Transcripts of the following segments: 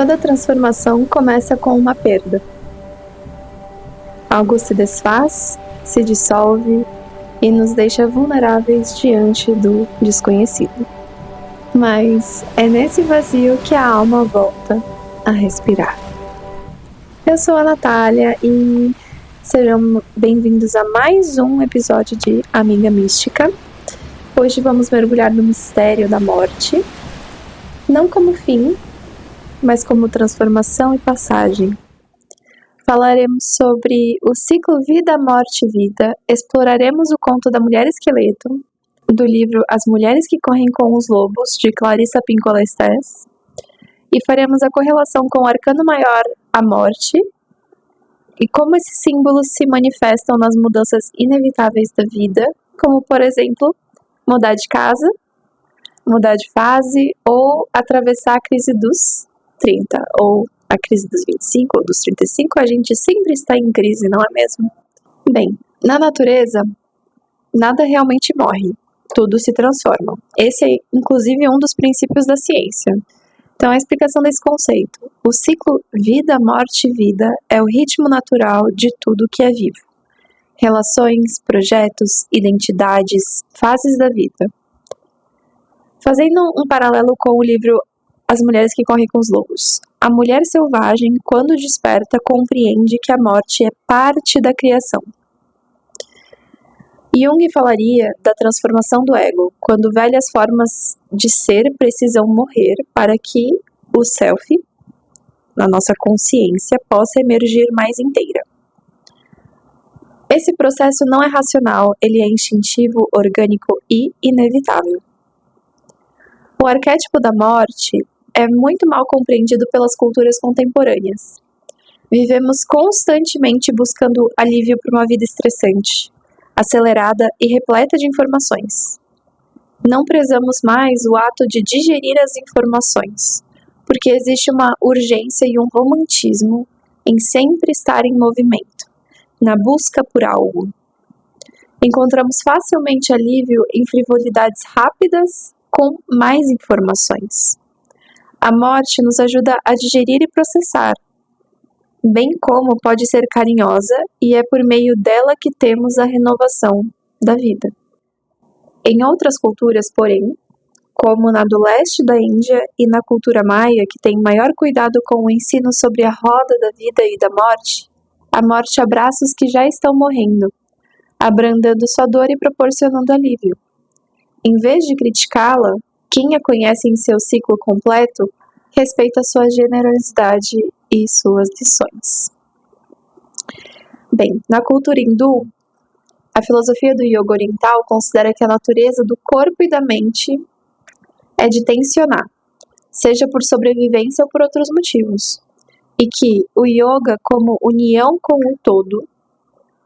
Toda transformação começa com uma perda. Algo se desfaz, se dissolve e nos deixa vulneráveis diante do desconhecido. Mas é nesse vazio que a alma volta a respirar. Eu sou a Natália e sejam bem-vindos a mais um episódio de Amiga Mística. Hoje vamos mergulhar no mistério da morte, não como fim, mas como transformação e passagem. Falaremos sobre o ciclo vida, morte, vida, exploraremos o conto da Mulher Esqueleto, do livro As Mulheres que Correm com os Lobos, de Clarissa Pinkola Estés, e faremos a correlação com o arcano maior, a morte, e como esses símbolos se manifestam nas mudanças inevitáveis da vida, como, por exemplo, mudar de casa, mudar de fase ou atravessar a crise dos 30 ou a crise dos 25 ou dos 35, a gente sempre está em crise, não é mesmo? Bem, na natureza, nada realmente morre, tudo se transforma. Esse é, inclusive, um dos princípios da ciência. Então, a explicação desse conceito. O ciclo vida, morte, vida é o ritmo natural de tudo que é vivo. Relações, projetos, identidades, fases da vida. Fazendo um paralelo com o livro As Mulheres que Correm com os Lobos. A mulher selvagem, quando desperta, compreende que a morte é parte da criação. Jung falaria da transformação do ego, quando velhas formas de ser precisam morrer para que o self, na nossa consciência, possa emergir mais inteira. Esse processo não é racional, ele é instintivo, orgânico e inevitável. O arquétipo da morte é muito mal compreendido pelas culturas contemporâneas. Vivemos constantemente buscando alívio para uma vida estressante, acelerada e repleta de informações. Não prezamos mais o ato de digerir as informações, porque existe uma urgência e um romantismo em sempre estar em movimento, na busca por algo. Encontramos facilmente alívio em frivolidades rápidas com mais informações. A morte nos ajuda a digerir e processar, bem como pode ser carinhosa, e é por meio dela que temos a renovação da vida. Em outras culturas, porém, como na do leste da Índia e na cultura maia, que tem maior cuidado com o ensino sobre a roda da vida e da morte, a morte abraça os que já estão morrendo, abrandando sua dor e proporcionando alívio. Em vez de criticá-la, quem a conhece em seu ciclo completo respeita sua generosidade e suas lições. Bem, na cultura hindu, a filosofia do yoga oriental considera que a natureza do corpo e da mente é de tensionar, seja por sobrevivência ou por outros motivos, e que o yoga, como união com o todo,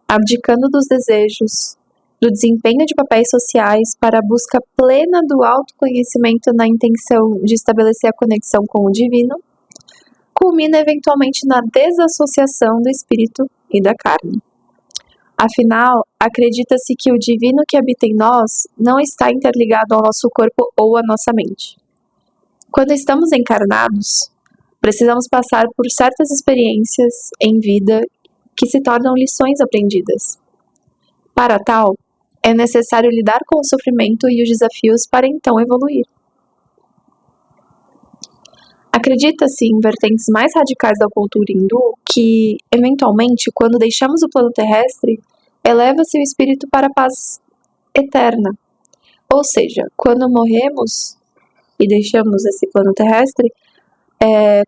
abdicando dos desejos, do desempenho de papéis sociais para a busca plena do autoconhecimento na intenção de estabelecer a conexão com o divino, culmina eventualmente na desassociação do espírito e da carne. Afinal, acredita-se que o divino que habita em nós não está interligado ao nosso corpo ou à nossa mente. Quando estamos encarnados, precisamos passar por certas experiências em vida que se tornam lições aprendidas. Para tal, é necessário lidar com o sofrimento e os desafios para então evoluir. Acredita-se em vertentes mais radicais da cultura hindu que, eventualmente, quando deixamos o plano terrestre, eleva-se o espírito para a paz eterna. Ou seja, quando morremos e deixamos esse plano terrestre,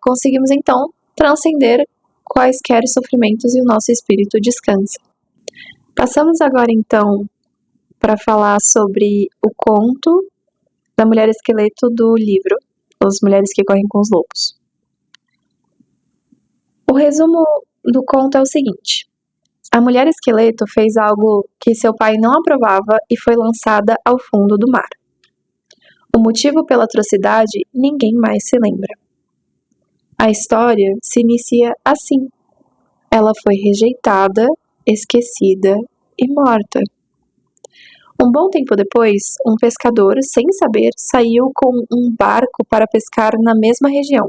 conseguimos então transcender quaisquer sofrimentos e o nosso espírito descansa. Passamos agora então para falar sobre o conto da Mulher Esqueleto do livro As Mulheres que Correm com os Lobos. O resumo do conto é o seguinte: a mulher esqueleto fez algo que seu pai não aprovava e foi lançada ao fundo do mar. O motivo pela atrocidade ninguém mais se lembra. A história se inicia assim: ela foi rejeitada, esquecida e morta. Um bom tempo depois, um pescador, sem saber, saiu com um barco para pescar na mesma região.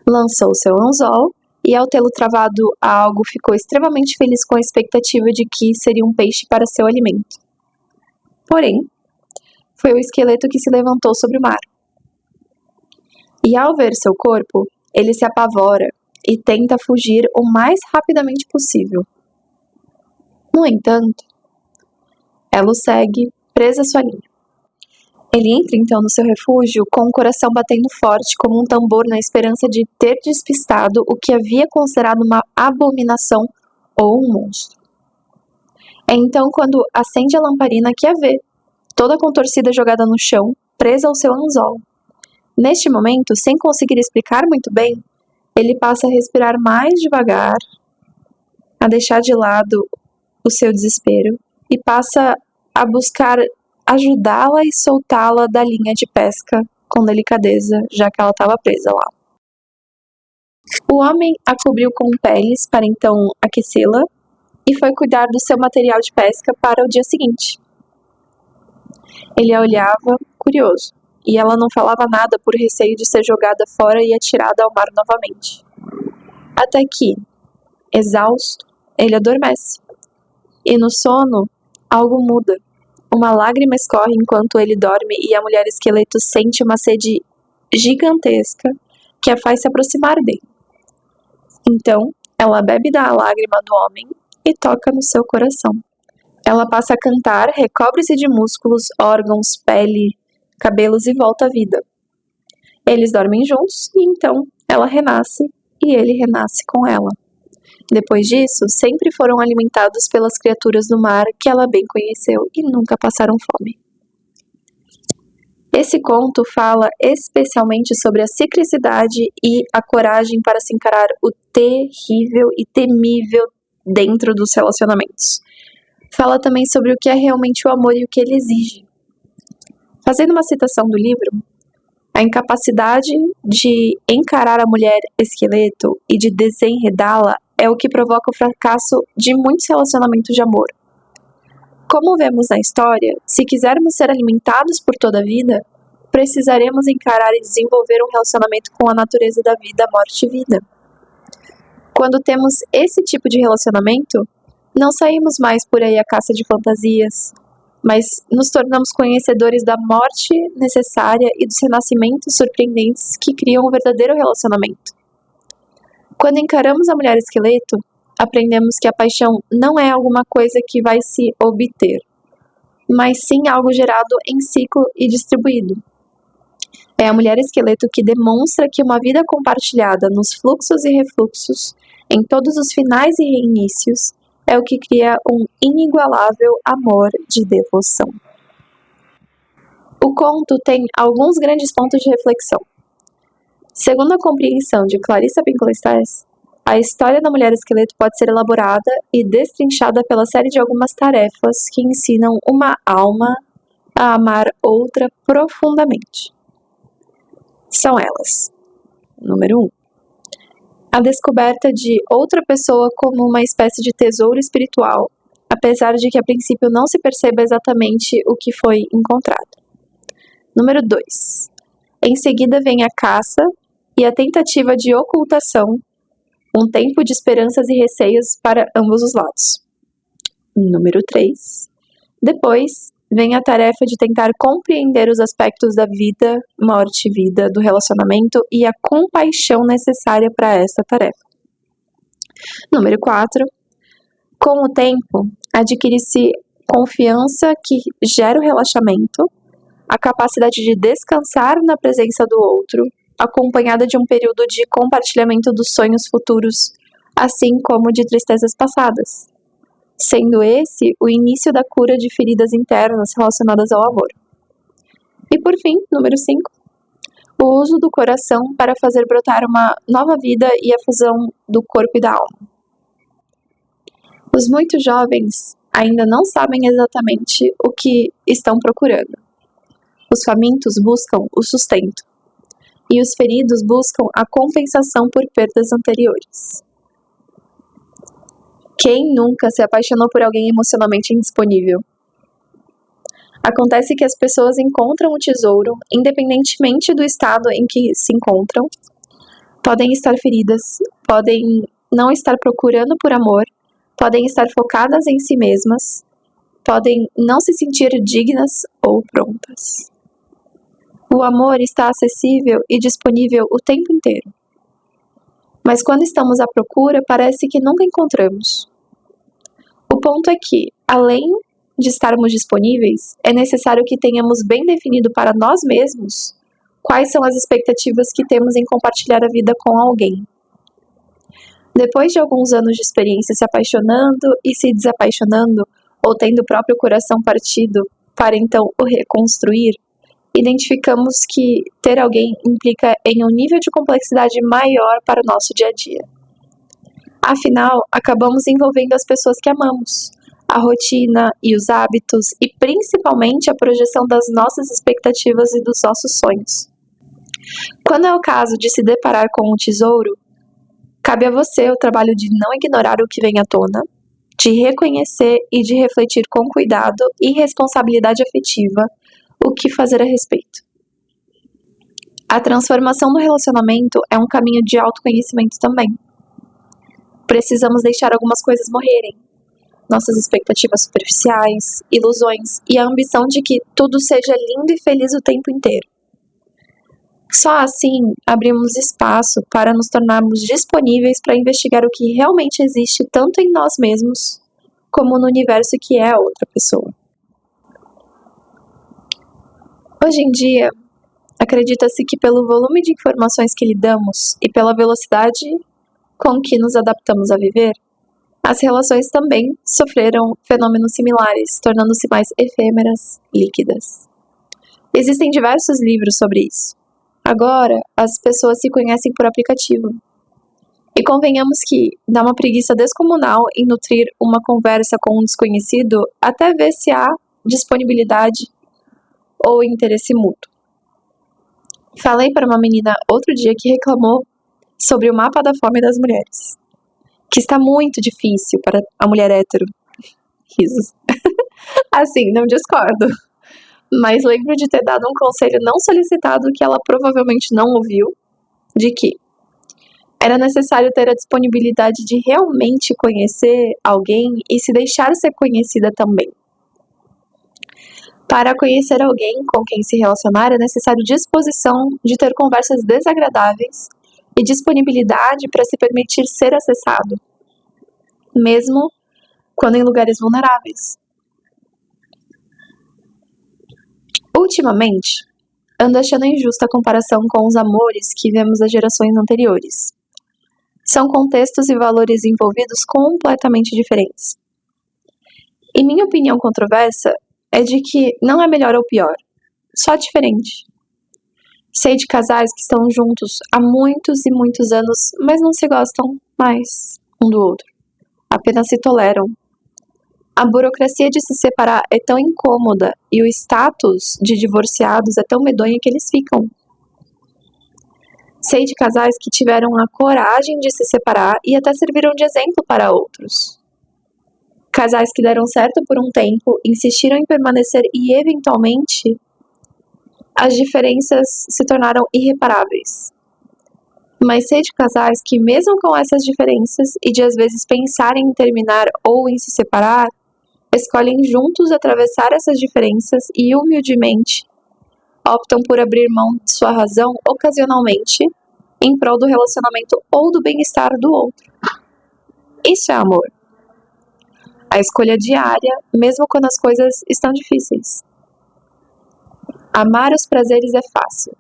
Lançou seu anzol e, ao tê-lo travado a algo, ficou extremamente feliz com a expectativa de que seria um peixe para seu alimento. Porém, foi o esqueleto que se levantou sobre o mar. E, ao ver seu corpo, ele se apavora e tenta fugir o mais rapidamente possível. No entanto, ela o segue, presa à sua linha. Ele entra então no seu refúgio com o coração batendo forte como um tambor na esperança de ter despistado o que havia considerado uma abominação ou um monstro. É então quando acende a lamparina que a vê, toda contorcida jogada no chão, presa ao seu anzol. Neste momento, sem conseguir explicar muito bem, ele passa a respirar mais devagar, a deixar de lado o seu desespero e passa a buscar ajudá-la e soltá-la da linha de pesca com delicadeza, já que ela estava presa lá. O homem a cobriu com peles para então aquecê-la e foi cuidar do seu material de pesca para o dia seguinte. Ele a olhava, curioso, e ela não falava nada por receio de ser jogada fora e atirada ao mar novamente. Até que, exausto, ele adormece. E no sono, algo muda. Uma lágrima escorre enquanto ele dorme e a mulher esqueleto sente uma sede gigantesca que a faz se aproximar dele. Então, ela bebe da lágrima do homem e toca no seu coração. Ela passa a cantar, recobre-se de músculos, órgãos, pele, cabelos e volta à vida. Eles dormem juntos e então ela renasce e ele renasce com ela. Depois disso, sempre foram alimentados pelas criaturas do mar que ela bem conheceu e nunca passaram fome. Esse conto fala especialmente sobre a ciclicidade e a coragem para se encarar o terrível e temível dentro dos relacionamentos. Fala também sobre o que é realmente o amor e o que ele exige. Fazendo uma citação do livro, a incapacidade de encarar a mulher esqueleto e de desenredá-la é o que provoca o fracasso de muitos relacionamentos de amor. Como vemos na história, se quisermos ser alimentados por toda a vida, precisaremos encarar e desenvolver um relacionamento com a natureza da vida, morte e vida. Quando temos esse tipo de relacionamento, não saímos mais por aí à caça de fantasias, mas nos tornamos conhecedores da morte necessária e dos renascimentos surpreendentes que criam um verdadeiro relacionamento. Quando encaramos a mulher esqueleto, aprendemos que a paixão não é alguma coisa que vai se obter, mas sim algo gerado em ciclo e distribuído. É a mulher esqueleto que demonstra que uma vida compartilhada nos fluxos e refluxos, em todos os finais e reinícios, é o que cria um inigualável amor de devoção. O conto tem alguns grandes pontos de reflexão. Segundo a compreensão de Clarissa Pinkola-Estés, a história da mulher esqueleto pode ser elaborada e destrinchada pela série de algumas tarefas que ensinam uma alma a amar outra profundamente. São elas: número 1. A descoberta de outra pessoa como uma espécie de tesouro espiritual, apesar de que a princípio não se perceba exatamente o que foi encontrado. Número 2. Em seguida vem a caça e a tentativa de ocultação, um tempo de esperanças e receios para ambos os lados. Número 3. Depois vem a tarefa de tentar compreender os aspectos da vida, morte e vida, do relacionamento e a compaixão necessária para essa tarefa. Número 4. Com o tempo, adquire-se confiança que gera o relaxamento, a capacidade de descansar na presença do outro, acompanhada de um período de compartilhamento dos sonhos futuros, assim como de tristezas passadas, sendo esse o início da cura de feridas internas relacionadas ao amor. E por fim, número 5, o uso do coração para fazer brotar uma nova vida e a fusão do corpo e da alma. Os muito jovens ainda não sabem exatamente o que estão procurando. Os famintos buscam o sustento, e os feridos buscam a compensação por perdas anteriores. Quem nunca se apaixonou por alguém emocionalmente indisponível? Acontece que as pessoas encontram o tesouro, independentemente do estado em que se encontram, Podem estar feridas, podem não estar procurando por amor, podem estar focadas em si mesmas, podem não se sentir dignas ou prontas. O amor está acessível e disponível o tempo inteiro. Mas quando estamos à procura, parece que nunca encontramos. O ponto é que, além de estarmos disponíveis, é necessário que tenhamos bem definido para nós mesmos quais são as expectativas que temos em compartilhar a vida com alguém. Depois de alguns anos de experiência se apaixonando e se desapaixonando, ou tendo o próprio coração partido para então o reconstruir, identificamos que ter alguém implica em um nível de complexidade maior para o nosso dia a dia. Afinal, acabamos envolvendo as pessoas que amamos, a rotina e os hábitos e principalmente a projeção das nossas expectativas e dos nossos sonhos. Quando é o caso de se deparar com um tesouro, cabe a você o trabalho de não ignorar o que vem à tona, de reconhecer e de refletir com cuidado e responsabilidade afetiva o que fazer a respeito. A transformação do relacionamento é um caminho de autoconhecimento também. Precisamos deixar algumas coisas morrerem. Nossas expectativas superficiais, ilusões e a ambição de que tudo seja lindo e feliz o tempo inteiro. Só assim abrimos espaço para nos tornarmos disponíveis para investigar o que realmente existe tanto em nós mesmos como no universo que é a outra pessoa. Hoje em dia, acredita-se que pelo volume de informações que lidamos e pela velocidade com que nos adaptamos a viver, as relações também sofreram fenômenos similares, tornando-se mais efêmeras, líquidas. Existem diversos livros sobre isso. Agora, as pessoas se conhecem por aplicativo. E convenhamos que dá uma preguiça descomunal em nutrir uma conversa com um desconhecido até ver se há disponibilidade ou interesse mútuo. Falei para uma menina outro dia que reclamou sobre o mapa da fome das mulheres, que está muito difícil para a mulher hétero. Risos. Assim, não discordo. Mas lembro de ter dado um conselho não solicitado que ela provavelmente não ouviu, de que era necessário ter a disponibilidade de realmente conhecer alguém e se deixar ser conhecida também. Para conhecer alguém com quem se relacionar, é necessário disposição de ter conversas desagradáveis e disponibilidade para se permitir ser acessado, mesmo quando em lugares vulneráveis. Ultimamente, ando achando injusta a comparação com os amores que vemos das gerações anteriores. São contextos e valores envolvidos completamente diferentes. E minha opinião controversa é de que não é melhor ou pior, só diferente. Sei de casais que estão juntos há muitos e muitos anos, mas não se gostam mais um do outro. Apenas se toleram. A burocracia de se separar é tão incômoda e o status de divorciados é tão medonho que eles ficam. Sei de casais que tiveram a coragem de se separar e até serviram de exemplo para outros. Casais que deram certo por um tempo, insistiram em permanecer e, eventualmente, as diferenças se tornaram irreparáveis. Mas sei de casais que, mesmo com essas diferenças e de às vezes pensarem em terminar ou em se separar, escolhem juntos atravessar essas diferenças e, humildemente, optam por abrir mão de sua razão ocasionalmente em prol do relacionamento ou do bem-estar do outro. Isso é amor. A escolha diária, mesmo quando as coisas estão difíceis. Amar os prazeres é fácil.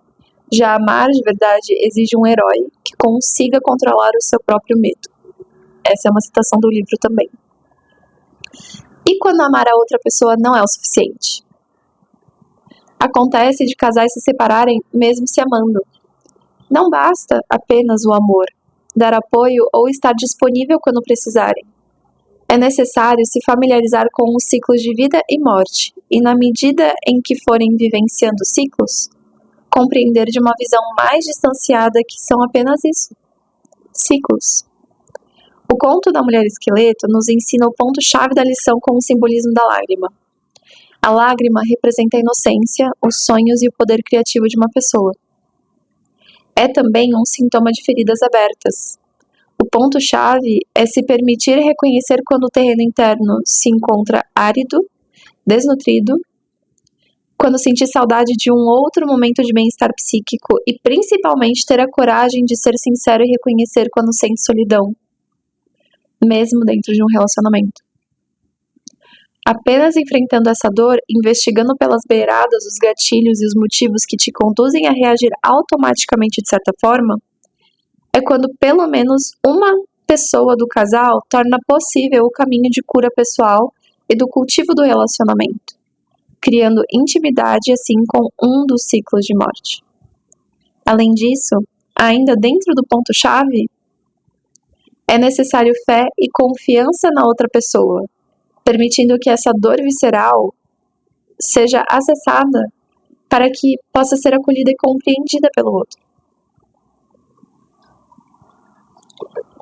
Já amar de verdade exige um herói que consiga controlar o seu próprio medo. Essa é uma citação do livro também. E quando amar a outra pessoa não é o suficiente? Acontece de casais se separarem mesmo se amando. Não basta apenas o amor, dar apoio ou estar disponível quando precisarem. É necessário se familiarizar com os ciclos de vida e morte, e na medida em que forem vivenciando ciclos, compreender de uma visão mais distanciada que são apenas isso, ciclos. O conto da mulher esqueleto nos ensina o ponto-chave da lição com o simbolismo da lágrima. A lágrima representa a inocência, os sonhos e o poder criativo de uma pessoa. é também um sintoma de feridas abertas. O ponto-chave é se permitir reconhecer quando o terreno interno se encontra árido, desnutrido, quando sentir saudade de um outro momento de bem-estar psíquico e principalmente ter a coragem de ser sincero e reconhecer quando sente solidão, mesmo dentro de um relacionamento. Apenas enfrentando essa dor, investigando pelas beiradas os gatilhos e os motivos que te conduzem a reagir automaticamente de certa forma, é quando pelo menos uma pessoa do casal torna possível o caminho de cura pessoal e do cultivo do relacionamento, criando intimidade assim com um dos ciclos de morte. Além disso, ainda dentro do ponto-chave, é necessário fé e confiança na outra pessoa, permitindo que essa dor visceral seja acessada para que possa ser acolhida e compreendida pelo outro.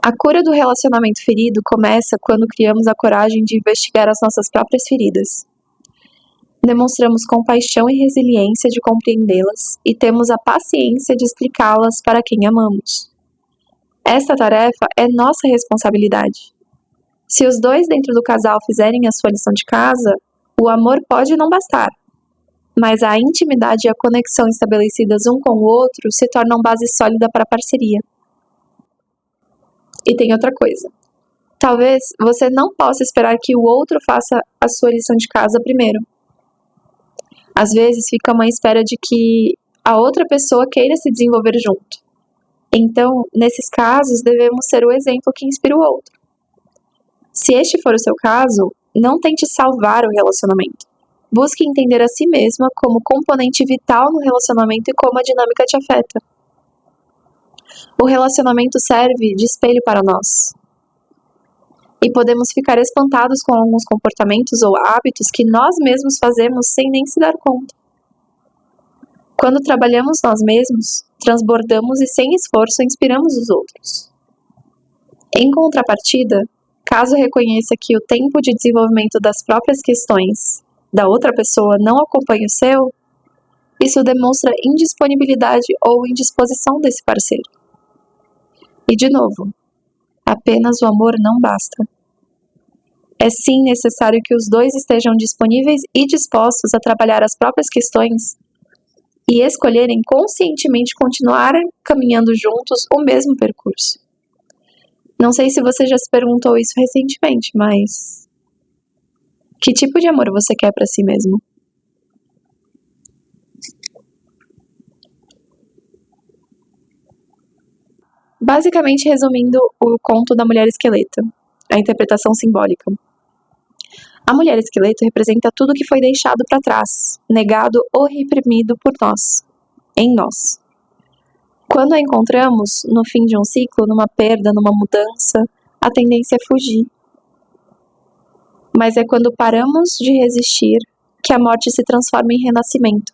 A cura do relacionamento ferido começa quando criamos a coragem de investigar as nossas próprias feridas. Demonstramos compaixão e resiliência de compreendê-las e temos a paciência de explicá-las para quem amamos. Esta tarefa é nossa responsabilidade. Se os dois dentro do casal fizerem a sua lição de casa, o amor pode não bastar, mas a intimidade e a conexão estabelecidas um com o outro se tornam base sólida para a parceria. E tem outra coisa. Talvez você não possa esperar que o outro faça a sua lição de casa primeiro. Às vezes fica uma espera de que a outra pessoa queira se desenvolver junto. Então, nesses casos, devemos ser o exemplo que inspira o outro. Se este for o seu caso, não tente salvar o relacionamento. Busque entender a si mesma como componente vital no relacionamento e como a dinâmica te afeta. O relacionamento serve de espelho para nós. E podemos ficar espantados com alguns comportamentos ou hábitos que nós mesmos fazemos sem nem se dar conta. Quando trabalhamos nós mesmos, transbordamos e sem esforço inspiramos os outros. Em contrapartida, caso reconheça que o tempo de desenvolvimento das próprias questões da outra pessoa não acompanha o seu, isso demonstra indisponibilidade ou indisposição desse parceiro. E de novo, apenas o amor não basta. É sim necessário que os dois estejam disponíveis e dispostos a trabalhar as próprias questões e escolherem conscientemente continuar caminhando juntos o mesmo percurso. Não sei se você já se perguntou isso recentemente, mas que tipo de amor você quer para si mesmo? Basicamente, resumindo o conto da mulher esqueleto, a interpretação simbólica. A mulher esqueleto representa tudo que foi deixado para trás, negado ou reprimido por nós, em nós. Quando a encontramos no fim de um ciclo, numa perda, numa mudança, a tendência é fugir. Mas é quando paramos de resistir que a morte se transforma em renascimento.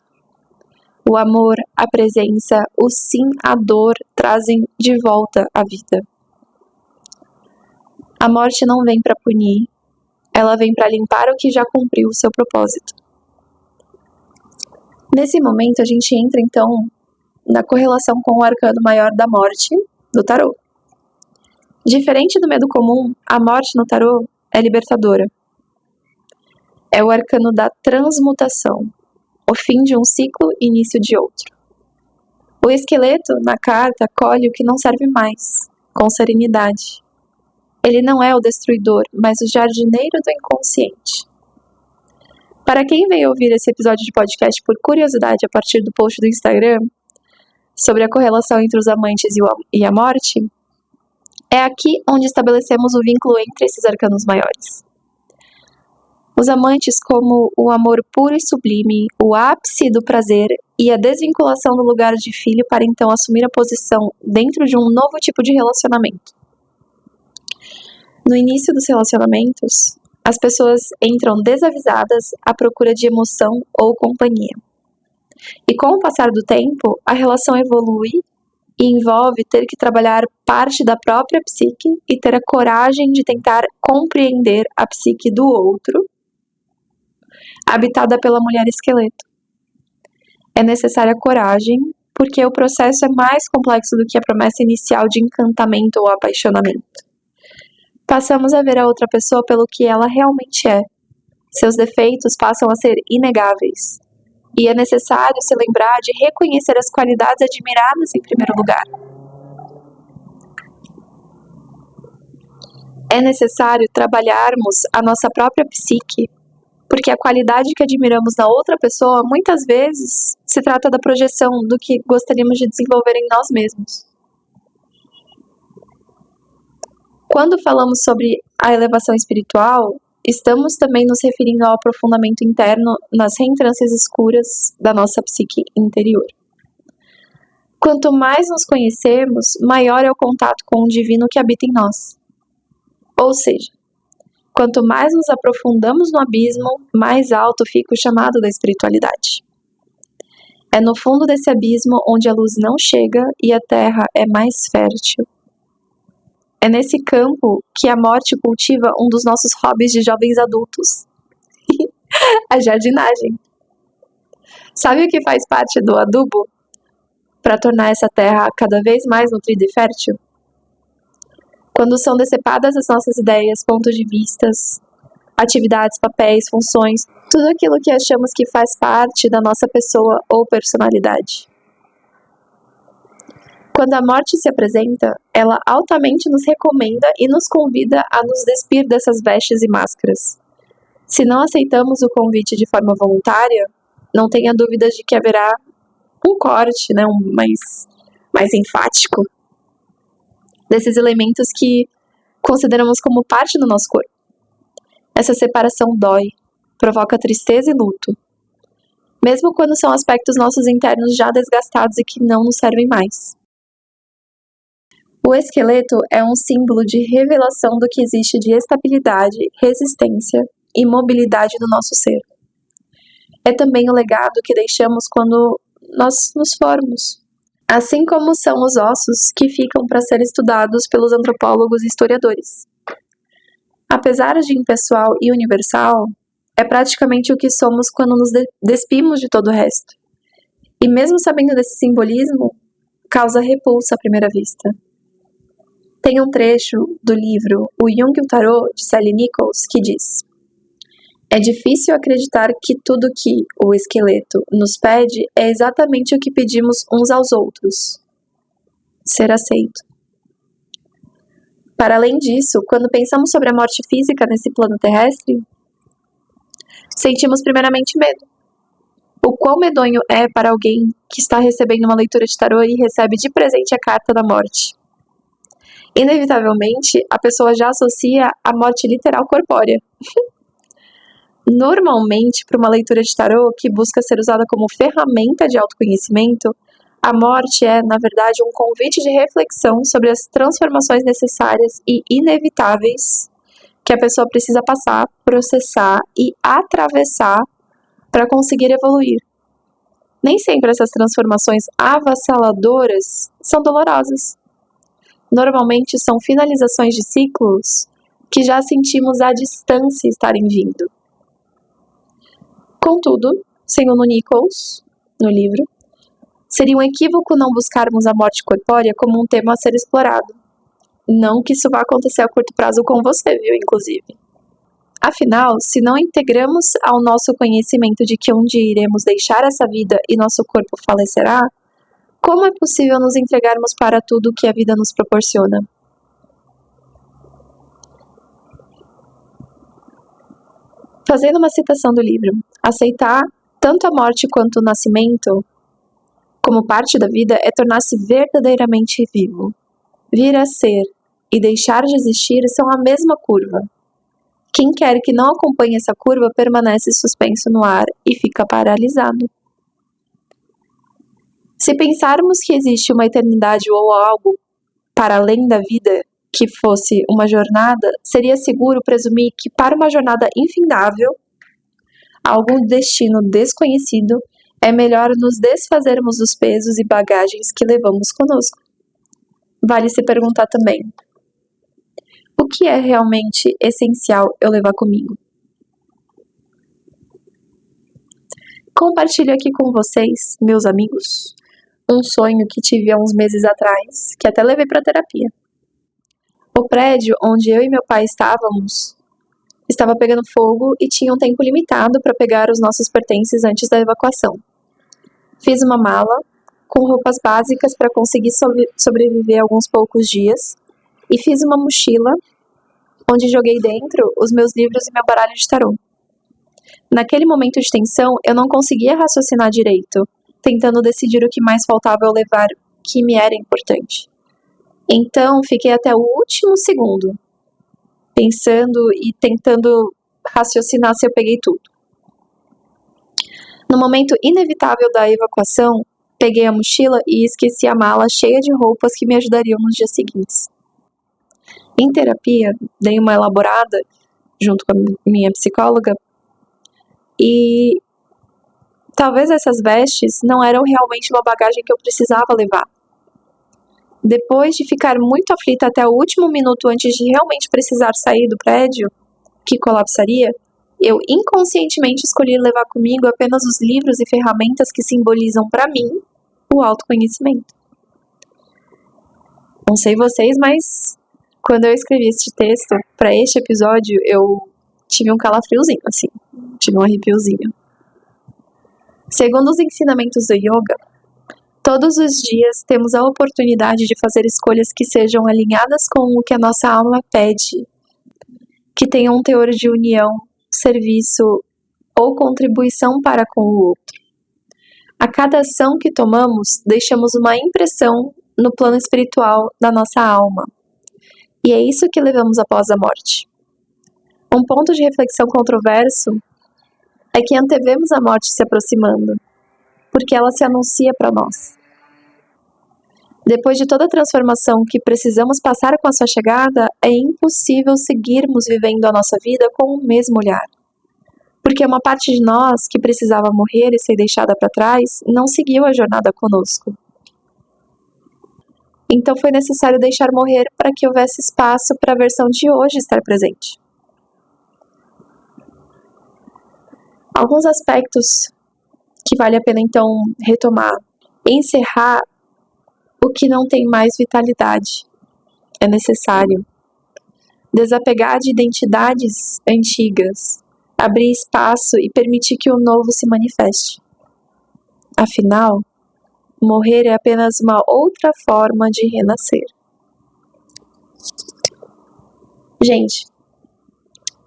O amor, a presença, o sim, a dor trazem de volta a vida. A morte não vem para punir, ela vem para limpar o que já cumpriu o seu propósito. Nesse momento, a gente entra então na correlação com o arcano maior da morte do tarô. Diferente do medo comum, a morte no tarô é libertadora. É o arcano da transmutação, o fim de um ciclo e início de outro. O esqueleto, na carta, colhe o que não serve mais, com serenidade. Ele não é o destruidor, mas o jardineiro do inconsciente. Para quem veio ouvir esse episódio de podcast por curiosidade a partir do post do Instagram, sobre a correlação entre os amantes e a morte, é aqui onde estabelecemos o vínculo entre esses arcanos maiores. Os amantes como o amor puro e sublime, o ápice do prazer e a desvinculação do lugar de filho para então assumir a posição dentro de um novo tipo de relacionamento. No início dos relacionamentos, as pessoas entram desavisadas à procura de emoção ou companhia. E com o passar do tempo, a relação evolui e envolve ter que trabalhar parte da própria psique e ter a coragem de tentar compreender a psique do outro, habitada pela mulher esqueleto. É necessária coragem, porque o processo é mais complexo do que a promessa inicial de encantamento ou apaixonamento. Passamos a ver a outra pessoa pelo que ela realmente é. Seus defeitos passam a ser inegáveis. E é necessário se lembrar de reconhecer as qualidades admiradas em primeiro lugar. É necessário trabalharmos a nossa própria psique, porque a qualidade que admiramos na outra pessoa muitas vezes se trata da projeção do que gostaríamos de desenvolver em nós mesmos. Quando falamos sobre a elevação espiritual, estamos também nos referindo ao aprofundamento interno nas reentrâncias escuras da nossa psique interior. Quanto mais nos conhecemos, maior é o contato com o divino que habita em nós. Ou seja, quanto mais nos aprofundamos no abismo, mais alto fica o chamado da espiritualidade. É no fundo desse abismo onde a luz não chega e a terra é mais fértil. É nesse campo que a morte cultiva um dos nossos hobbies de jovens adultos, a jardinagem. Sabe o que faz parte do adubo para tornar essa terra cada vez mais nutrida e fértil? Quando são decepadas as nossas ideias, pontos de vistas, atividades, papéis, funções, tudo aquilo que achamos que faz parte da nossa pessoa ou personalidade. Quando a morte se apresenta, ela altamente nos recomenda e nos convida a nos despir dessas vestes e máscaras. Se não aceitamos o convite de forma voluntária, não tenha dúvidas de que haverá um corte, mais enfático, desses elementos que consideramos como parte do nosso corpo. Essa separação dói, provoca tristeza e luto, mesmo quando são aspectos nossos internos já desgastados e que não nos servem mais. O esqueleto é um símbolo de revelação do que existe de estabilidade, resistência e mobilidade no nosso ser. É também o legado que deixamos quando nós nos formos, assim como são os ossos que ficam para ser estudados pelos antropólogos e historiadores. Apesar de impessoal e universal, é praticamente o que somos quando nos despimos de todo o resto. E mesmo sabendo desse simbolismo, causa repulsa à primeira vista. Tem um trecho do livro O Jung e o Tarot, de Sally Nichols, que diz: é difícil acreditar que tudo que o esqueleto nos pede é exatamente o que pedimos uns aos outros: ser aceito. Para além disso, quando pensamos sobre a morte física nesse plano terrestre, sentimos primeiramente medo. O quão medonho é para alguém que está recebendo uma leitura de tarô e recebe de presente a carta da morte. Inevitavelmente, a pessoa já associa a morte literal corpórea. Normalmente, para uma leitura de tarô que busca ser usada como ferramenta de autoconhecimento, a morte é, na verdade, um convite de reflexão sobre as transformações necessárias e inevitáveis que a pessoa precisa passar, processar e atravessar para conseguir evoluir. Nem sempre essas transformações avassaladoras são dolorosas. Normalmente são finalizações de ciclos que já sentimos à distância estarem vindo. Contudo, segundo Nichols, no livro, seria um equívoco não buscarmos a morte corpórea como um tema a ser explorado. Não que isso vá acontecer a curto prazo com você, viu, inclusive. Afinal, se não integramos ao nosso conhecimento de que um dia iremos deixar essa vida e nosso corpo falecerá, como é possível nos entregarmos para tudo o que a vida nos proporciona? Fazendo uma citação do livro, aceitar tanto a morte quanto o nascimento como parte da vida é tornar-se verdadeiramente vivo. Vir a ser e deixar de existir são a mesma curva. Quem quer que não acompanhe essa curva permanece suspenso no ar e fica paralisado. Se pensarmos que existe uma eternidade ou algo para além da vida que fosse uma jornada, seria seguro presumir que para uma jornada infindável, algum destino desconhecido, é melhor nos desfazermos dos pesos e bagagens que levamos conosco. Vale se perguntar também: o que é realmente essencial eu levar comigo? Compartilho aqui com vocês, meus amigos, um sonho que tive há uns meses atrás, que até levei para terapia. O prédio onde eu e meu pai estávamos estava pegando fogo e tinha um tempo limitado para pegar os nossos pertences antes da evacuação. Fiz uma mala com roupas básicas para conseguir sobreviver alguns poucos dias e fiz uma mochila onde joguei dentro os meus livros e meu baralho de tarô. Naquele momento de tensão, eu não conseguia raciocinar direito, tentando decidir o que mais faltava eu levar, que me era importante. Então, fiquei até o último segundo, pensando e tentando raciocinar se eu peguei tudo. No momento inevitável da evacuação, peguei a mochila e esqueci a mala cheia de roupas que me ajudariam nos dias seguintes. Em terapia, dei uma elaborada, junto com a minha psicóloga, e talvez essas vestes não eram realmente uma bagagem que eu precisava levar. Depois de ficar muito aflita até o último minuto antes de realmente precisar sair do prédio, que colapsaria, eu inconscientemente escolhi levar comigo apenas os livros e ferramentas que simbolizam para mim o autoconhecimento. Não sei vocês, mas quando eu escrevi este texto para este episódio, eu tive um calafriozinho, assim, tive um arrepiozinho. Segundo os ensinamentos do yoga, todos os dias temos a oportunidade de fazer escolhas que sejam alinhadas com o que a nossa alma pede, que tenham um teor de união, serviço ou contribuição para com o outro. A cada ação que tomamos, deixamos uma impressão no plano espiritual da nossa alma. E é isso que levamos após a morte. Um ponto de reflexão controverso é que antevemos a morte se aproximando, porque ela se anuncia para nós. Depois de toda a transformação que precisamos passar com a sua chegada, é impossível seguirmos vivendo a nossa vida com o mesmo olhar. Porque uma parte de nós que precisava morrer e ser deixada para trás não seguiu a jornada conosco. Então foi necessário deixar morrer para que houvesse espaço para a versão de hoje estar presente. Alguns aspectos que vale a pena então retomar. Encerrar o que não tem mais vitalidade. É necessário. Desapegar de identidades antigas. Abrir espaço e permitir que o novo se manifeste. Afinal, morrer é apenas uma outra forma de renascer. Gente,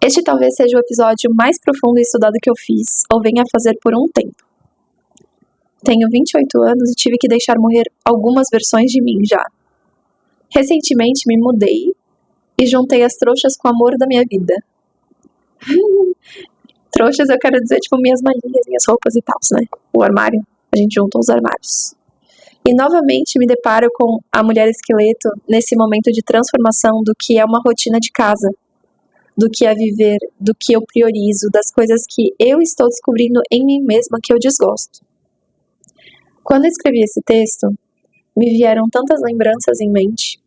este talvez seja o episódio mais profundo e estudado que eu fiz, ou venha a fazer por um tempo. Tenho 28 anos e tive que deixar morrer algumas versões de mim já. Recentemente me mudei e juntei as trouxas com o amor da minha vida. Trouxas eu quero dizer tipo minhas malinhas, minhas roupas e tal, né? O armário, a gente juntou os armários. E novamente me deparo com a mulher esqueleto nesse momento de transformação do que é uma rotina de casa, do que é viver, do que eu priorizo, das coisas que eu estou descobrindo em mim mesma que eu desgosto. Quando eu escrevi esse texto, me vieram tantas lembranças em mente.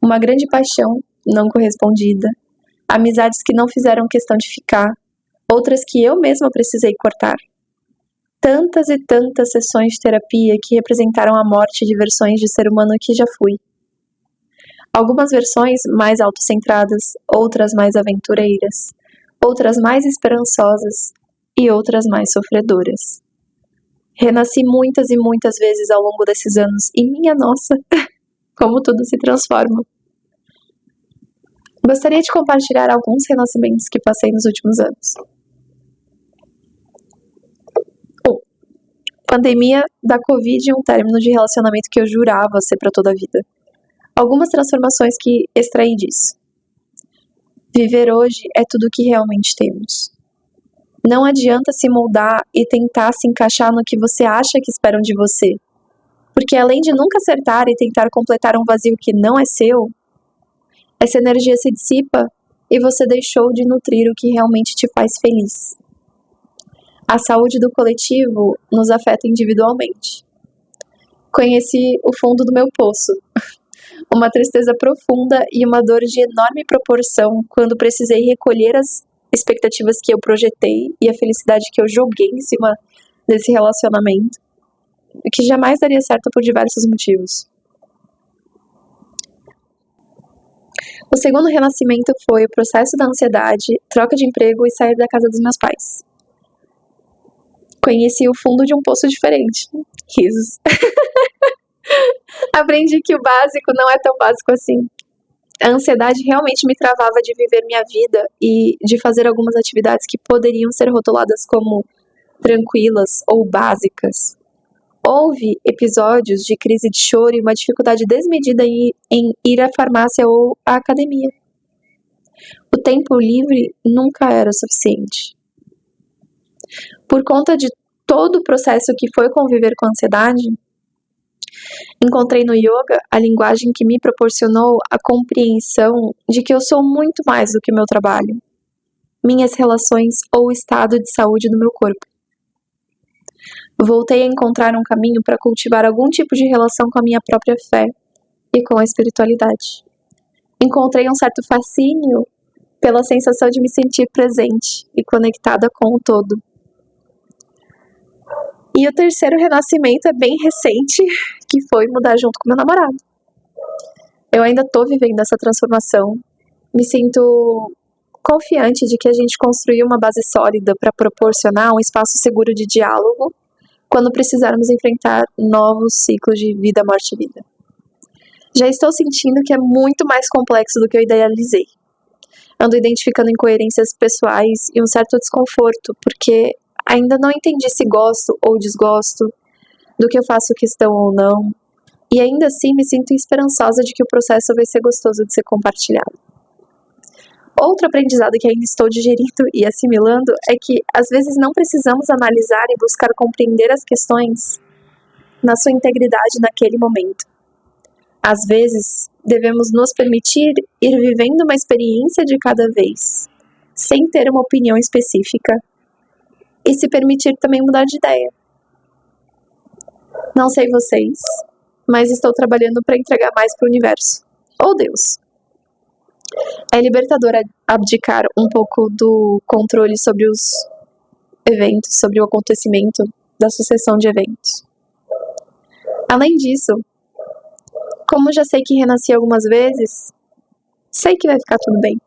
Uma grande paixão não correspondida, amizades que não fizeram questão de ficar, outras que eu mesma precisei cortar. Tantas e tantas sessões de terapia que representaram a morte de versões de ser humano que já fui. Algumas versões mais autocentradas, outras mais aventureiras, outras mais esperançosas e outras mais sofredoras. Renasci muitas e muitas vezes ao longo desses anos e minha nossa, como tudo se transforma. Gostaria de compartilhar alguns renascimentos que passei nos últimos anos. Pandemia da Covid e um término de relacionamento que eu jurava ser para toda a vida. Algumas transformações que extraí disso. Viver hoje é tudo o que realmente temos. Não adianta se moldar e tentar se encaixar no que você acha que esperam de você. Porque além de nunca acertar e tentar completar um vazio que não é seu, essa energia se dissipa e você deixou de nutrir o que realmente te faz feliz. A saúde do coletivo nos afeta individualmente. Conheci o fundo do meu poço. Uma tristeza profunda e uma dor de enorme proporção quando precisei recolher as expectativas que eu projetei e a felicidade que eu joguei em cima desse relacionamento. o que jamais daria certo por diversos motivos. O segundo renascimento foi o processo da ansiedade, troca de emprego e sair da casa dos meus pais. Conheci o fundo de um poço diferente. Risos. Aprendi que o básico não é tão básico assim. A ansiedade realmente me travava de viver minha vida e de fazer algumas atividades que poderiam ser rotuladas como tranquilas ou básicas. Houve episódios de crise de choro e uma dificuldade desmedida em ir à farmácia ou à academia. O tempo livre nunca era o suficiente. Por conta de todo o processo que foi conviver com a ansiedade, encontrei no yoga a linguagem que me proporcionou a compreensão de que eu sou muito mais do que meu trabalho, minhas relações ou o estado de saúde do meu corpo. Voltei a encontrar um caminho para cultivar algum tipo de relação com a minha própria fé e com a espiritualidade. Encontrei um certo fascínio pela sensação de me sentir presente e conectada com o todo. E o terceiro renascimento é bem recente, que foi mudar junto com meu namorado. Eu ainda estou vivendo essa transformação. Me sinto confiante de que a gente construiu uma base sólida para proporcionar um espaço seguro de diálogo quando precisarmos enfrentar novos ciclos de vida, morte e vida. Já estou sentindo que é muito mais complexo do que eu idealizei. Ando identificando incoerências pessoais e um certo desconforto, porque ainda não entendi se gosto ou desgosto, do que eu faço questão ou não, e ainda assim me sinto esperançosa de que o processo vai ser gostoso de ser compartilhado. Outro aprendizado que ainda estou digerindo e assimilando é que às vezes não precisamos analisar e buscar compreender as questões na sua integridade naquele momento. Às vezes, devemos nos permitir ir vivendo uma experiência de cada vez, sem ter uma opinião específica, e se permitir também mudar de ideia. Não sei vocês, mas estou trabalhando para entregar mais para o universo, ou Deus. É libertador abdicar um pouco do controle sobre os eventos, sobre o acontecimento da sucessão de eventos. Além disso, como já sei que renasci algumas vezes, sei que vai ficar tudo bem.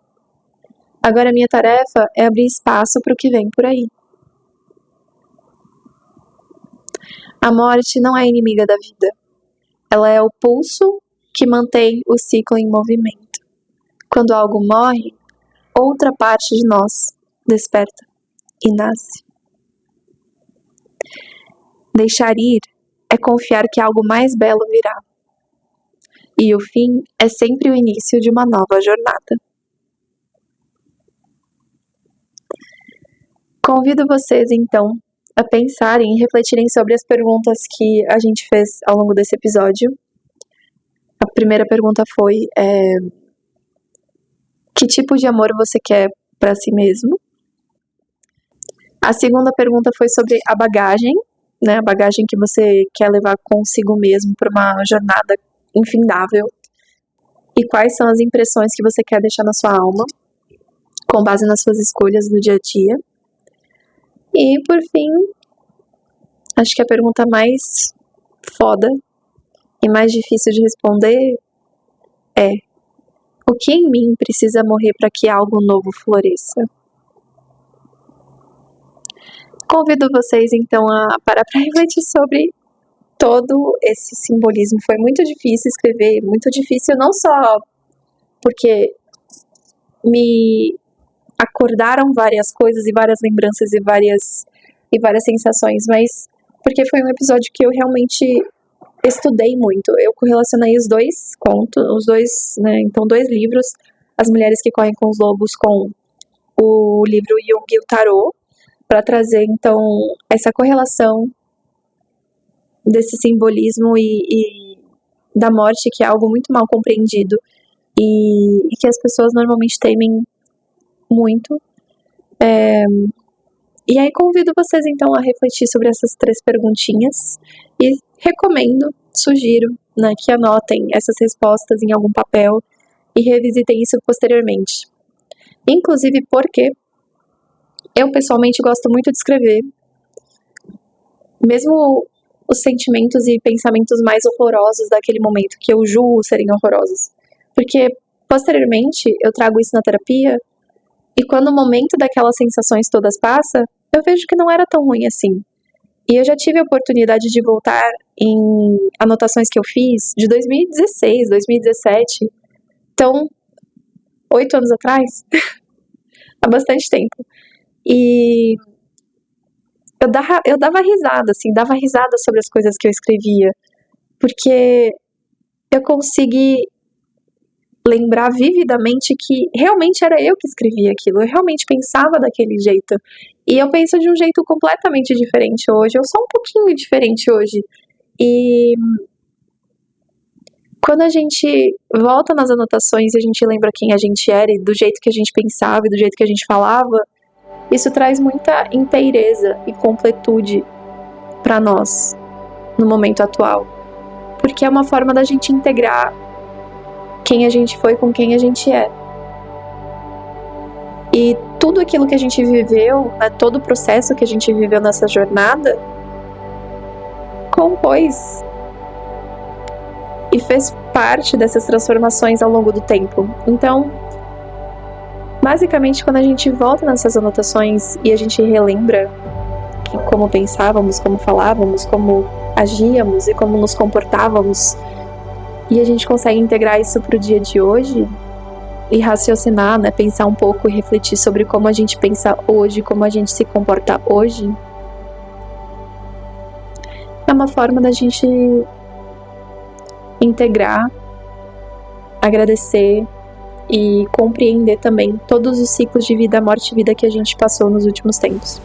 Agora a minha tarefa é abrir espaço para o que vem por aí. A morte não é inimiga da vida. Ela é o pulso que mantém o ciclo em movimento. Quando algo morre, outra parte de nós desperta e nasce. Deixar ir é confiar que algo mais belo virá. E o fim é sempre o início de uma nova jornada. Convido vocês, então, a pensarem e refletirem sobre as perguntas que a gente fez ao longo desse episódio. A primeira pergunta foi: que tipo de amor você quer para si mesmo? A segunda pergunta foi sobre a bagagem, né? A bagagem que você quer levar consigo mesmo para uma jornada infindável. E quais são as impressões que você quer deixar na sua alma, com base nas suas escolhas no dia a dia. E, por fim, acho que a pergunta mais foda e mais difícil de responder é: o que em mim precisa morrer para que algo novo floresça? Convido vocês, então, a parar para refletir sobre todo esse simbolismo. Foi muito difícil escrever, muito difícil não só porque me acordaram várias coisas e várias lembranças e várias sensações, mas porque foi um episódio que eu realmente estudei muito. Eu correlacionei os dois contos, né, então 2 livros, As Mulheres que Correm com os Lobos, com o livro Jung e o Tarot, para trazer então essa correlação desse simbolismo e da morte, que é algo muito mal compreendido e que as pessoas normalmente temem muito. E aí convido vocês então a refletir sobre essas 3 perguntinhas e recomendo, sugiro, né, que anotem essas respostas em algum papel e revisitem isso posteriormente. Inclusive porque eu pessoalmente gosto muito de escrever, mesmo os sentimentos e pensamentos mais horrorosos daquele momento, que eu julgo serem horrorosos. Porque, posteriormente, eu trago isso na terapia, e quando o momento daquelas sensações todas passa, eu vejo que não era tão ruim assim. E eu já tive a oportunidade de voltar em anotações que eu fiz de 2016, 2017. Então, 8 anos atrás, há bastante tempo. E eu dava risada, assim, dava risada sobre as coisas que eu escrevia, porque eu consegui lembrar vividamente que realmente era eu que escrevia aquilo, eu realmente pensava daquele jeito. E eu penso de um jeito completamente diferente hoje, eu sou um pouquinho diferente hoje. E quando a gente volta nas anotações e a gente lembra quem a gente era e do jeito que a gente pensava e do jeito que a gente falava, isso traz muita inteireza e completude para nós no momento atual. Porque é uma forma da gente integrar quem a gente foi com quem a gente é. E tudo aquilo que a gente viveu, né, todo o processo que a gente viveu nessa jornada, compôs e fez parte dessas transformações ao longo do tempo. Então, basicamente, quando a gente volta nessas anotações e a gente relembra como pensávamos, como falávamos, como agíamos e como nos comportávamos, e a gente consegue integrar isso para o dia de hoje e raciocinar, né, pensar um pouco e refletir sobre como a gente pensa hoje, como a gente se comporta hoje, é uma forma da gente integrar, agradecer e compreender também todos os ciclos de vida, morte e vida que a gente passou nos últimos tempos.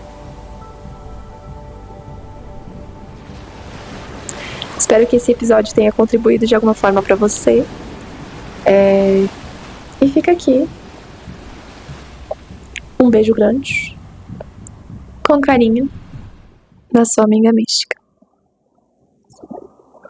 Espero que esse episódio tenha contribuído de alguma forma para você. E fica aqui um beijo grande, com carinho, da sua amiga mística.